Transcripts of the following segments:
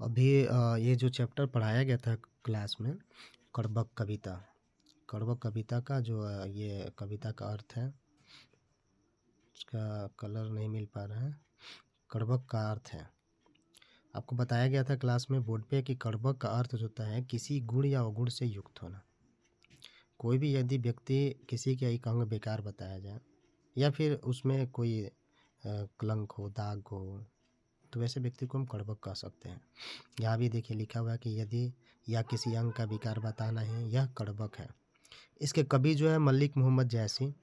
अभी ये जो चैप्टर पढ़ाया गया था क्लास में, कड़बक कविता। कड़बक कविता का जो ये कविता का अर्थ है, उसका कलर नहीं मिल पा रहा है। कड़बक का अर्थ है, आपको बताया गया था क्लास में बोर्ड पे कि कड़बक का अर्थ होता है किसी गुण या अवगुण से युक्त होना। कोई भी यदि व्यक्ति किसी के एक अंग बेकार बताया जाए या फिर उसमें कोई कलंक हो, दाग हो, तो वैसे व्यक्ति को हम कड़बक कह सकते हैं। यहाँ भी देखिए लिखा हुआ है कि यदि या किसी अंग का विकार बताना है, यह कड़बक है। इसके कवि जो है मलिक मोहम्मद जैसी,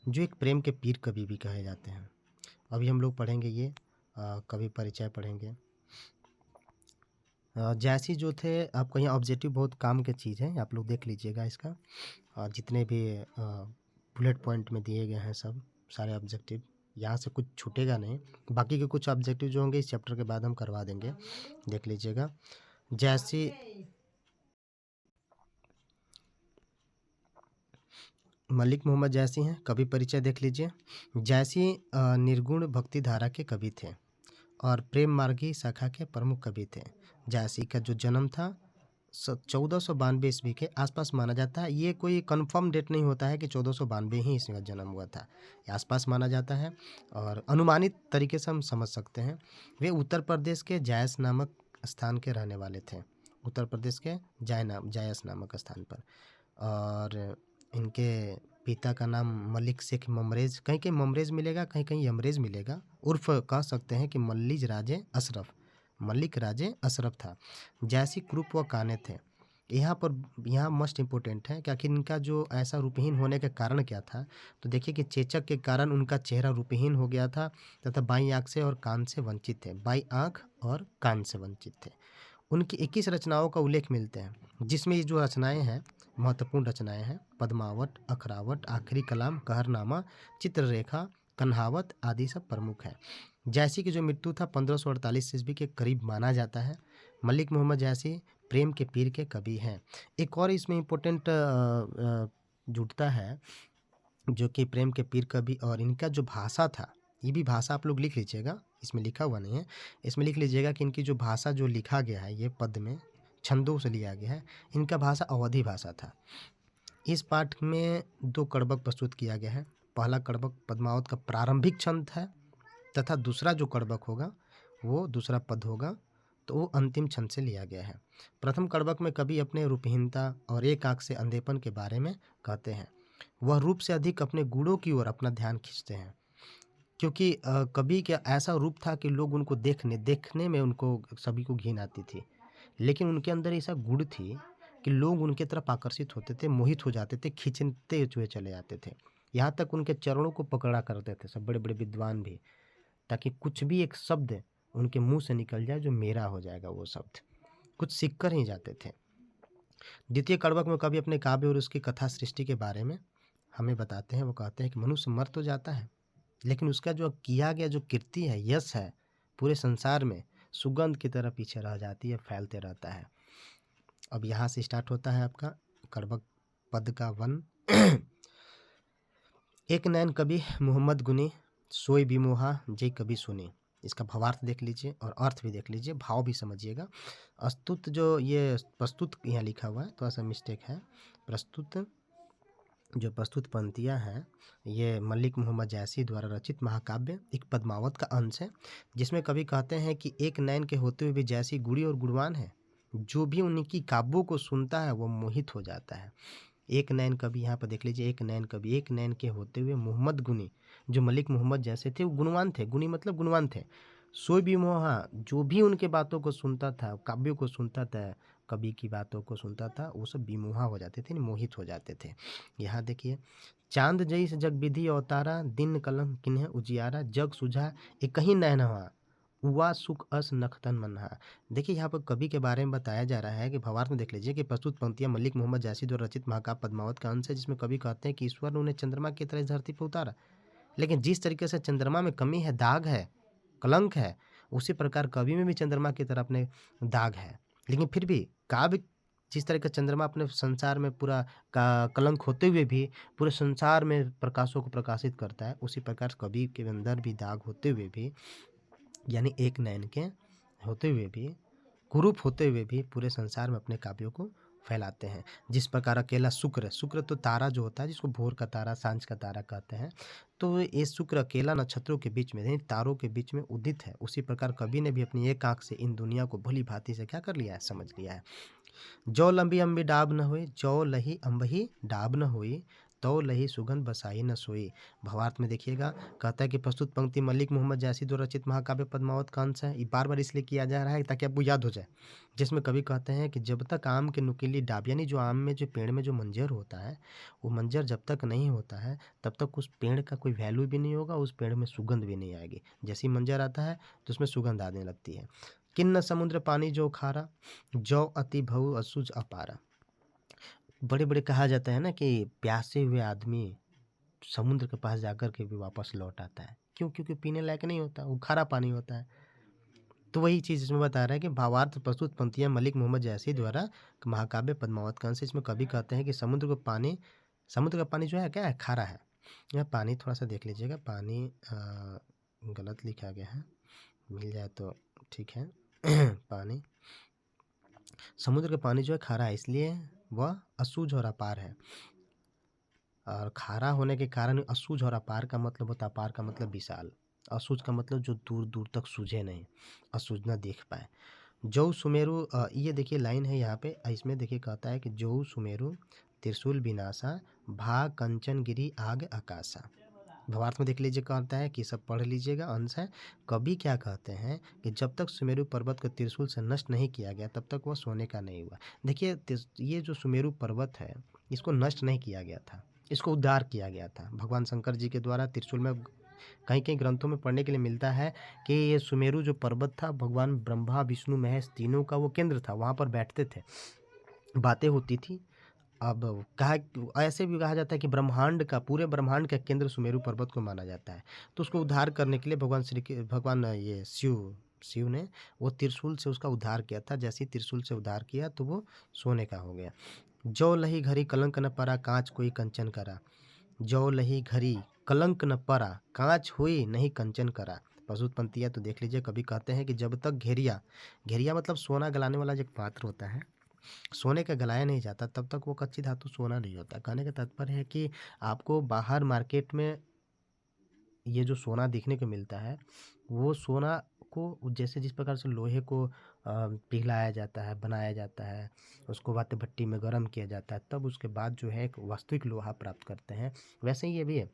जो एक प्रेम के पीर कवि भी कहे जाते हैं। अभी हम लोग पढ़ेंगे ये कवि परिचय पढ़ेंगे। जैसी जो थे, आपको यहाँ ऑब्जेक्टिव बहुत काम की चीज़ है, आप लोग देख लीजिएगा इसका। जितने भी बुलेट पॉइंट में दिए गए हैं सब सारे ऑब्जेक्टिव, यहाँ से कुछ छूटेगा नहीं। बाकी के कुछ ऑब्जेक्टिव जो होंगे इस चैप्टर के बाद हम करवा देंगे, देख लीजिएगा। जैसी मलिक मोहम्मद जैसी हैं, कवि परिचय देख लीजिए। जैसी निर्गुण भक्ति धारा के कवि थे और प्रेम मार्गी शाखा के प्रमुख कवि थे। जैसी का जो जन्म था 1492 ईस्वी के आसपास माना जाता है। ये कोई कंफर्म डेट नहीं होता है कि 1492 ही इसका जन्म हुआ था, ये आसपास माना जाता है और अनुमानित तरीके से हम समझ सकते हैं। वे उत्तर प्रदेश के जायस नामक स्थान के रहने वाले थे, उत्तर प्रदेश के जायस नामक स्थान पर। और इनके पिता का नाम मलिक शेख ममरेज, कहीं कहीं ममरेज मिलेगा, कहीं कहीं यमरेज मिलेगा, उर्फ कह सकते हैं कि मल्लिज राजे अशरफ, मलिक राजे अशरफ था। जैसी क्रूप व काने थे। यहाँ मस्ट इम्पोर्टेंट है, क्या कि इनका जो ऐसा रूपहीन होने का कारण क्या था, तो देखिए कि चेचक के कारण उनका चेहरा रूपहीन हो गया था तथा बाईं आँख से और कान से वंचित थे, बाईं आँख और कान से वंचित थे। उनकी 21 रचनाओं का उल्लेख मिलते हैं, जिसमें ये जो रचनाएं हैं महत्वपूर्ण रचनाएं हैं पद्मावत, अखरावत, आखिरी कलाम, कहरनामा, चित्ररेखा, कन्हावत आदि सब प्रमुख हैं। जैसी की जो मृत्यु था 1548 ईस्वी के करीब माना जाता है। मलिक मोहम्मद जैसी प्रेम के पीर के कवि हैं। एक और इसमें इम्पोर्टेंट जुड़ता है, जो कि प्रेम के पीर कवि, और इनका जो भाषा था, ये भी भाषा आप लोग लिख लीजिएगा, इसमें लिखा हुआ नहीं है, इसमें लिख लीजिएगा कि इनकी जो भाषा जो लिखा गया है ये पद में छंदों से लिया गया है। इनका भाषा अवधी भाषा था। इस पाठ में 2 कड़बक प्रस्तुत किया गया है। पहला कड़बक पद्मावत का प्रारंभिक छंद है तथा दूसरा जो कड़बक होगा वो दूसरा पद होगा, तो वो अंतिम छंद से लिया गया है। प्रथम कड़बक में कवि अपने रूपहीनता और एक आंख से अंधेपन के बारे में कहते हैं। वह रूप से अधिक अपने गुणों की ओर अपना ध्यान खींचते हैं, क्योंकि कवि का ऐसा रूप था कि लोग उनको देखने में उनको सभी को घिन आती थी, लेकिन उनके अंदर ऐसा गुण थी कि लोग उनके तरफ आकर्षित होते थे, मोहित हो जाते थे, खींचते हुए चले जाते थे। यहाँ तक उनके चरणों को पकड़ा करते थे सब बड़े बड़े विद्वान भी, ताकि कुछ भी एक शब्द उनके मुंह से निकल जाए जो मेरा हो जाएगा, वो शब्द कुछ सीख कर ही जाते थे। द्वितीय कड़बक में कवि अपने काव्य और उसकी कथा सृष्टि के बारे में हमें बताते हैं। वो कहते हैं कि मनुष्य मर तो जाता है, लेकिन उसका जो किया गया जो कीर्ति है, यश है, पूरे संसार में सुगंध की तरह पीछे रह जाती है, फैलते रहता है। अब यहाँ से स्टार्ट होता है आपका कड़बक पद का वन। एक नैन कवि मोहम्मद गुनी, सोई बिमोहा जय कवि सुनी। इसका भावार्थ देख लीजिए और अर्थ भी देख लीजिए, भाव भी समझिएगा। अस्तुत जो ये प्रस्तुत यहाँ लिखा हुआ है, थोड़ा सा मिस्टेक है। प्रस्तुत जो प्रस्तुत पंक्तियाँ हैं, ये मलिक मोहम्मद जैसी द्वारा रचित महाकाव्य एक पद्मावत का अंश है, जिसमें कवि कहते हैं कि एक नैन के होते हुए भी जैसी गुणी और गुणवान है, जो भी उनकी काव्यों को सुनता है वो मोहित हो जाता है। एक नैन कवि, यहाँ पर देख लीजिए, एक नैन कवि, एक नैन के होते हुए मोहम्मद गुनी, जो मलिक मोहम्मद जैसे थे वो गुणवान थे, गुनी मतलब गुणवान थे। सोई भी मोहा, जो भी उनके बातों को सुनता था, काव्यों को सुनता था, कवि की बातों को सुनता था, वो सब विमोहा हो जाते थे, मोहित हो जाते थे। यहाँ देखिए, चांद जई से जग विधि अवतारा, दिन कलम किन्हें उजियारा, जग सुझा एक ही नैनवा, हुआ सुख अस नखतन मनहा। देखिए यहाँ पर कवि के बारे में बताया जा रहा है कि भावार्थ में देख लीजिए कि प्रस्तुत पंक्तियां मलिक मोहम्मद जैसी द्वारा रचित महाकाव्य पद्मावत का अंश है, जिसमें कवि कहते हैं कि ईश्वर ने उन्हें चंद्रमा की तरह इस धरती पर उतारा, लेकिन जिस तरीके से चंद्रमा में कमी है, दाग है, कलंक है, उसी प्रकार कवि में भी चंद्रमा की तरह अपने दाग है। लेकिन फिर भी काव्य जिस तरह का चंद्रमा अपने संसार में पूरा का कलंक होते हुए भी पूरे संसार में प्रकाशों को प्रकाशित करता है, उसी प्रकार कवि के अंदर भी दाग होते हुए भी, यानी एक नैन के होते हुए भी कुरूप होते हुए भी पूरे संसार में अपने काव्यों को फैलाते हैं। जिस प्रकार अकेला शुक्र तो तारा जो होता है जिसको भोर का तारा, सांझ का तारा कहते हैं, तो ये शुक्र अकेला नक्षत्रों के बीच में यानी तारों के बीच में उदित है। उसी प्रकार कवि ने भी अपनी एक आँख से इन दुनिया को भली भांति से क्या कर लिया है, समझ लिया है। जो लंबी अम्बी डाब न होई, जो लही अम्बही डाब न होई, तो लही सुगंध बसाई न सोई। भावार्थ में देखिएगा, कहता है कि प्रस्तुत पंक्ति मलिक मोहम्मद जैसी द्वारा रचित महाकाव्य पद्मावत का अंश है। ये बार बार इसलिए किया जा रहा है ताकि आपको याद हो जाए। जिसमें कवि कहते हैं कि जब तक आम के नुकीली डाब यानी जो आम में जो पेड़ में जो मंजर होता है, वो मंजर जब तक नहीं होता है तब तक उस पेड़ का कोई वैल्यू भी नहीं होगा, उस पेड़ में सुगंध भी नहीं आएगी। जैसे ही मंजर आता है तो उसमें सुगंध आने लगती है। किन्न समुद्र पानी जो खारा, जो अति भऊ असुज अपारा। बड़े बड़े कहा जाता है ना कि प्यासे हुए आदमी समुद्र के पास जाकर के भी वापस लौट आता है। क्यों? क्योंकि पीने लायक नहीं होता, वो खारा पानी होता है। तो वही चीज़ इसमें बता रहा है कि भावार्थ प्रस्तुत पंक्तियां मलिक मोहम्मद जैसी द्वारा महाकाव्य पद्मावत का अंश। इसमें कवि कहते हैं कि समुद्र का पानी जो है क्या है, खारा है। यह पानी थोड़ा सा देख लीजिएगा, पानी गलत लिखा गया है, मिल जाए तो ठीक है। पानी, समुद्र का पानी जो है खारा है, इसलिए वह असूझ और अपार है। और खारा होने के कारण असूझ और अपार का मतलब होता है, अपार का मतलब विशाल, असूझ का मतलब जो दूर दूर तक सूझे नहीं, असूझ ना देख पाए। जौ सुमेरु, ये देखिए लाइन है यहाँ पे, इसमें देखिए कहता है कि जौ सुमेरु त्रिशूल विनाशा, भा कंचन गिरी आग आकाशा। भावार्थ में देख लीजिए, कहता है कि सब पढ़ लीजिएगा, अंश है। कवि क्या कहते हैं कि जब तक सुमेरु पर्वत को त्रिशूल से नष्ट नहीं किया गया तब तक वह सोने का नहीं हुआ। देखिए ये जो सुमेरु पर्वत है इसको नष्ट नहीं किया गया था, इसको उद्धार किया गया था भगवान शंकर जी के द्वारा। त्रिशूल में कहीं कहीं ग्रंथों में पढ़ने के लिए मिलता है कि ये सुमेरु जो पर्वत था भगवान ब्रह्मा विष्णु महेश तीनों का वो केंद्र था, वहाँ पर बैठते थे, बातें होती थी। अब कहा ऐसे भी कहा जाता है कि ब्रह्मांड का, पूरे ब्रह्मांड का केंद्र सुमेरु पर्वत को माना जाता है। तो उसको उद्धार करने के लिए भगवान ये शिव ने वो त्रिशूल से उसका उद्धार किया था। जैसे ही त्रिशूल से उद्धार किया तो वो सोने का हो गया। जो लही घड़ी कलंक न परा, कांच कोई कंचन करा। जो लही घड़ी कलंक न परा, कांच हुई नहीं कंचन करा। प्रस्तुत पंक्तियाँ तो देख लीजिए। कभी कहते हैं कि जब तक घेरिया मतलब सोना गलाने वाला जो एक पात्र होता है, सोने का गलाया नहीं जाता तब तक वो कच्ची धातु सोना नहीं होता। कहने का तात्पर्य है कि आपको बाहर मार्केट में ये जो सोना देखने को मिलता है वो सोना को जैसे जिस प्रकार से लोहे को पिघलाया जाता है, बनाया जाता है, उसको वाते भट्टी में गर्म किया जाता है, तब उसके बाद जो है एक वास्तविक लोहा प्राप्त करते हैं। वैसे ही ये भी है,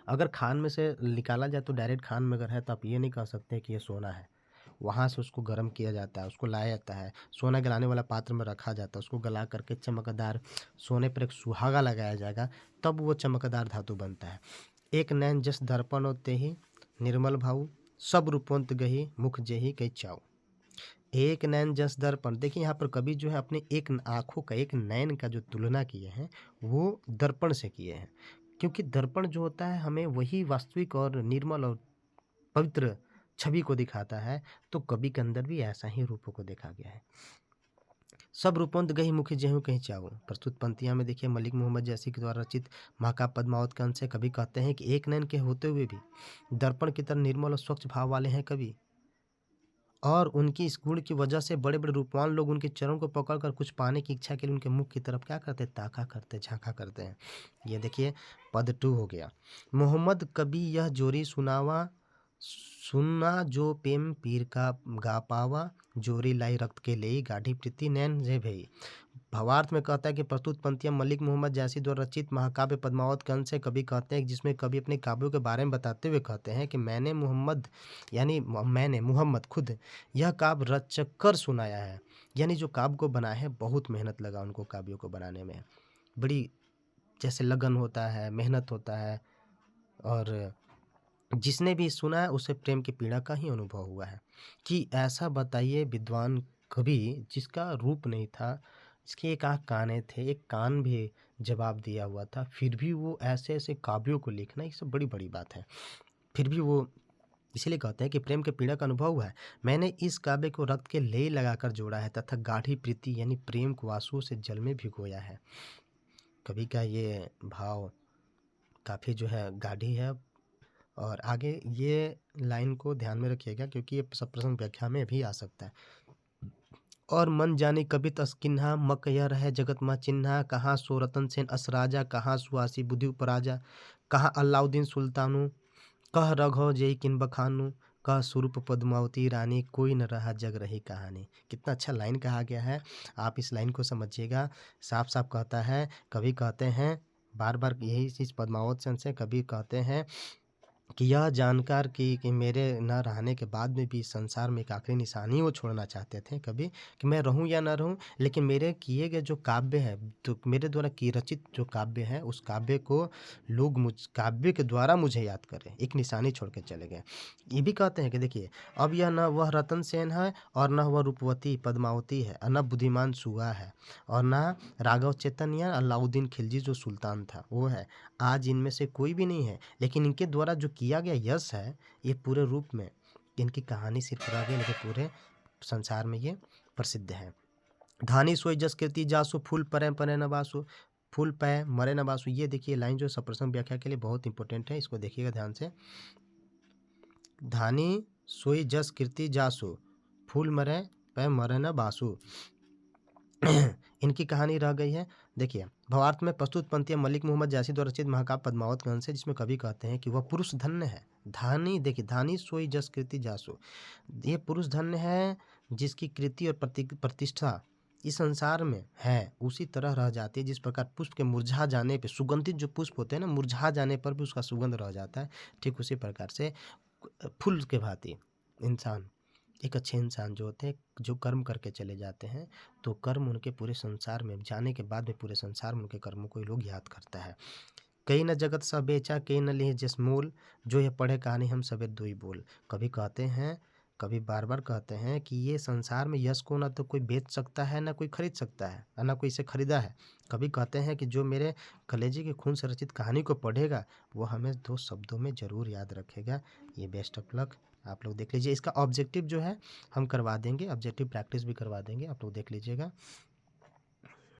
अगर खान में से निकाला जाए तो डायरेक्ट खान में अगर है तो आप ये नहीं कह सकते कि ये सोना है। वहाँ से उसको गर्म किया जाता है, उसको लाया जाता है, सोना गलाने वाला पात्र में रखा जाता है, उसको गला करके चमकदार सोने पर एक सुहागा लगाया जाएगा, तब वो चमकदार धातु बनता है। एक नैन जस दर्पण होते ही निर्मल भाव, सब रूपवंत गही मुख जेही कई चाव। एक नैन जस दर्पण, देखिए यहाँ पर कवि जो है अपने एक आँखों का, एक नैन का जो तुलना किए हैं वो दर्पण से किए हैं, क्योंकि दर्पण जो होता है हमें वही वास्तविक और निर्मल और पवित्र छवि को दिखाता है। तो कवि के अंदर भी ऐसा ही रूपों को देखा गया है। सब रूपवंत गही मुख जेहू कहीं चाहो। प्रस्तुत पंक्तियां में देखिए मलिक मोहम्मद जैसी के द्वारा रचित महाकाव्य पद्मावत के अंश से कवि कहते हैं कि एक नैन के होते हुए भी दर्पण की तरह निर्मल और स्वच्छ भाव वाले हैं कवि, और उनकी इस गुण की वजह से बड़े बड़े रूपवान लोग उनके चरण को पकड़कर कुछ पाने की इच्छा के लिए उनके मुख की तरफ क्या करते हैं, ताका करते, झांका करते हैं। ये देखिए पद 2 हो गया। मोहम्मद कवि यह जोरी सुनावा, सुनना जो प्रेम पीर का गा पावा, जोरी लाई रक्त के ले गाढ़ी प्रीति नैन जे भई। भावार्थ में कहता है कि प्रस्तुत पंक्तियां मलिक मोहम्मद जैसी द्वारा रचित महाकाव्य पद्मावत के अंश से कवि कहते हैं, जिसमें कवि अपने काव्यों के बारे में बताते हुए कहते हैं कि मैंने मुहम्मद खुद यह काव्य रच कर सुनाया है। यानी जो काव्य को बनाया है बहुत मेहनत लगा उनको काव्यों को बनाने में, बड़ी जैसे लगन होता है, मेहनत होता है, और जिसने भी सुना है उसे प्रेम की पीड़ा का ही अनुभव हुआ है। कि ऐसा बताइए विद्वान कवि जिसका रूप नहीं था, इसके एक आँख काने थे, एक कान भी जवाब दिया हुआ था, फिर भी वो ऐसे ऐसे काव्यों को लिखना ये सब बड़ी बड़ी बात है। फिर भी वो इसीलिए कहते हैं कि प्रेम के पीड़ा का अनुभव हुआ है। मैंने इस काव्य को रक्त के लेई लगाकर जोड़ा है तथा गाढ़ी प्रीति यानी प्रेम को आंसुओं से जल में भिगोया है। कवि का ये भाव काफ़ी जो है गाढ़ी है। और आगे ये लाइन को ध्यान में रखिएगा क्योंकि ये सब प्रश्न व्याख्या में भी आ सकता है। और मन जानी कबि तस किन्हा, मक यह रहे जगत मा चिन्हा। कहाँ सो रतन सेन अस राजा, कहाँ सुआसी बुद्धि उपराजा। कहाँ अलाउद्दीन सुल्तानु, कह रघो जय किन बखानू। कह स्वरूप पद्मावती रानी, कोई न रहा जग रही कहानी। कितना अच्छा लाइन कहा गया है, आप इस लाइन को समझिएगा। साफ साफ कहता है, कभी कहते हैं बार बार यही चीज़ पद्मावत से कभी कहते हैं कि यह जानकर कि मेरे न रहने के बाद में भी संसार में एक आखिरी निशानी वो छोड़ना चाहते थे कभी, कि मैं रहूं या ना रहूं, लेकिन मेरे किए गए जो काव्य है, तो मेरे द्वारा की रचित जो काव्य है, उस काव्य को लोग मुझ काव्य के द्वारा मुझे याद करें, एक निशानी छोड़ के चले गए। ये भी कहते हैं कि देखिए, अब यह न वह रतन सेन है और न वह रूपवती पद्मावती है, और न बुद्धिमान सुआ है, और न राघव चेतन या अलाउद्दीन खिलजी जो सुल्तान था वो है। आज इनमें से कोई भी नहीं है, लेकिन इनके द्वारा जो किया गया यश है, ये पूरे रूप में इनकी कहानी सिर्फ रह गई, लेकिन पूरे संसार में ये प्रसिद्ध है। धानी सोई जस कीर्ति जासु, फूल परे परे न बासु। फूल पै मरे न बासु, ये देखिए लाइन जो सप्रश्न व्याख्या के लिए बहुत इंपॉर्टेंट है, इसको देखिएगा ध्यान से। धानी सोई जस कीर्ति जासु, फूल मरे पै मरे न बासु। इनकी कहानी रह गई है। देखिए, भावार्थ में प्रस्तुत पंक्तियां मलिक मोहम्मद जासी द्वारा रचित महाकाव्य पद्मावत ग्रंथ से, जिसमें कवि कहते हैं कि वह पुरुष धन्य है। धानी, देखिए, धानी सोई जस कीर्ति जासु, ये पुरुष धन्य है जिसकी कृति और प्रतिष्ठा इस संसार में है उसी तरह रह जाती है जिस प्रकार पुष्प के मुरझा जाने पे, सुगंधित जो पुष्प होते हैं ना, मुरझा जाने पर भी उसका सुगंध रह जाता है, ठीक उसी प्रकार से फूल के भांति इंसान, एक अच्छे इंसान जो होते हैं, जो कर्म करके चले जाते हैं, तो कर्म उनके पूरे संसार में जाने के बाद में पूरे संसार में उनके कर्मों को लोग याद करता है। कई न जगत सा बेचा, कई न लिहे जिस मोल, जो ये पढ़े कहानी हम सबे दुई बोल। कभी कहते हैं, कभी बार बार कहते हैं कि ये संसार में यश को ना तो कोई बेच सकता है, ना कोई खरीद सकता है, और ना कोई इसे खरीदा है। कभी कहते हैं कि जो मेरे कलेजे के खून से रचित कहानी को पढ़ेगा, वो हमें 2 शब्दों में ज़रूर याद रखेगा। ये बेस्ट ऑफ लक, आप लोग देख लीजिए। इसका ऑब्जेक्टिव जो है हम करवा देंगे, ऑब्जेक्टिव प्रैक्टिस भी करवा देंगे, आप लोग देख लीजिएगा।